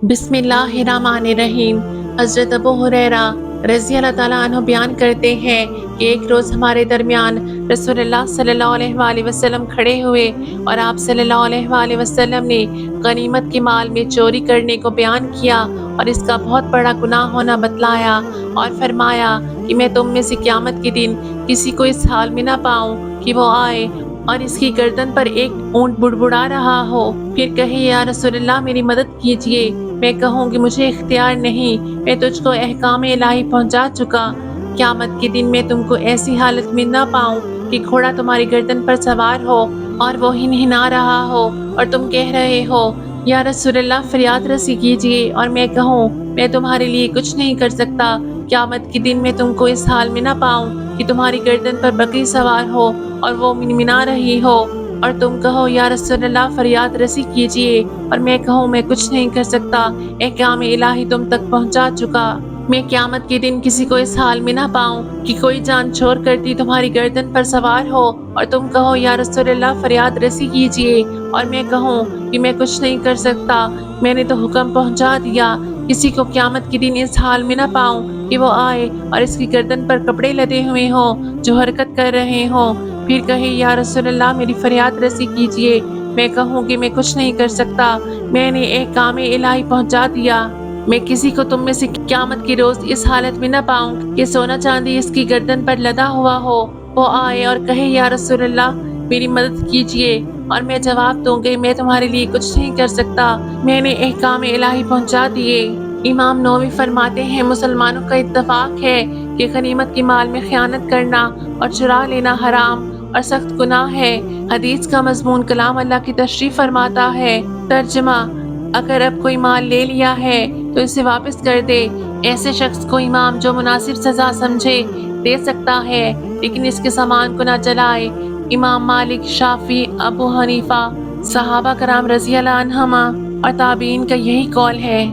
بسم اللہ الرحمن الرحیم۔ حضرت ابو ہریرہ رضی اللہ تعالیٰ عنہ بیان کرتے ہیں کہ ایک روز ہمارے درمیان رسول اللہ صلی اللہ علیہ وآلہ وسلم کھڑے ہوئے اور آپ صلی اللہ علیہ وآلہ وسلم نے غنیمت کے مال میں چوری کرنے کو بیان کیا اور اس کا بہت بڑا گناہ ہونا بتلایا اور فرمایا کہ میں تم میں سے قیامت کے دن کسی کو اس حال میں نہ پاؤں کہ وہ آئے اور اس کی گردن پر ایک اونٹ بڑبڑا رہا ہو، پھر کہے یا رسول اللہ میری مدد کیجیے۔ میں کہوں کہ مجھے اختیار نہیں، میں تجھ کو احکام الہی پہنچا چکا۔ قیامت کے دن میں تم کو ایسی حالت میں نہ پاؤں کہ گھوڑا تمہاری گردن پر سوار ہو اور وہ ہنہنا رہا ہو اور تم کہہ رہے ہو یا رسول اللہ فریاد رسی کیجیے، اور میں کہوں میں تمہارے لیے کچھ نہیں کر سکتا۔ قیامت کے دن میں تم کو اس حال میں نہ پاؤں کہ تمہاری گردن پر بکری سوار ہو اور وہ منمنا رہی ہو اور تم کہو یا رسول اللہ فریاد رسی کیجیے، اور میں کہوں میں کچھ نہیں کر سکتا، احکام الہی تم تک پہنچا چکا۔ میں قیامت کے دن کسی کو اس حال میں نہ پاؤں کہ کوئی جان چھوڑ کرتی تمہاری گردن پر سوار ہو اور تم کہو یا رسول اللہ فریاد رسی کیجیے، اور میں کہوں کہ میں کچھ نہیں کر سکتا، میں نے تو حکم پہنچا دیا۔ کسی کو قیامت کے دن اس حال میں نہ پاؤں کہ وہ آئے اور اس کی گردن پر کپڑے لدے ہوئے ہوں جو حرکت کر رہے ہوں، پھر کہے یا رسول اللہ میری فریاد رسی کیجیے۔ میں کہوں کہ میں کچھ نہیں کر سکتا، میں نے احکام الہی پہنچا دیا۔ میں کسی کو تم میں سے قیامت کے روز اس حالت میں نہ پاؤں کہ سونا چاندی اس کی گردن پر لدا ہوا ہو، وہ آئے اور کہے یا رسول اللہ میری مدد کیجیے، اور میں جواب دوں گی میں تمہارے لیے کچھ نہیں کر سکتا، میں نے احکام الہی پہنچا دیے۔ امام نووی فرماتے ہیں مسلمانوں کا اتفاق ہے کہ غنیمت کے مال میں خیانت کرنا اور چرا لینا حرام اور سخت گناہ ہے۔ حدیث کا مضمون کلام اللہ کی تشریح فرماتا ہے۔ ترجمہ: اگر اب کوئی مال لے لیا ہے تو اسے واپس کر دے۔ ایسے شخص کو امام جو مناسب سزا سمجھے دے سکتا ہے، لیکن اس کے سامان کو نہ جلائے۔ امام مالک، شافعی، ابو حنیفہ، صحابہ کرام رضی اللہ عنہما اور تابعین کا یہی قول ہے۔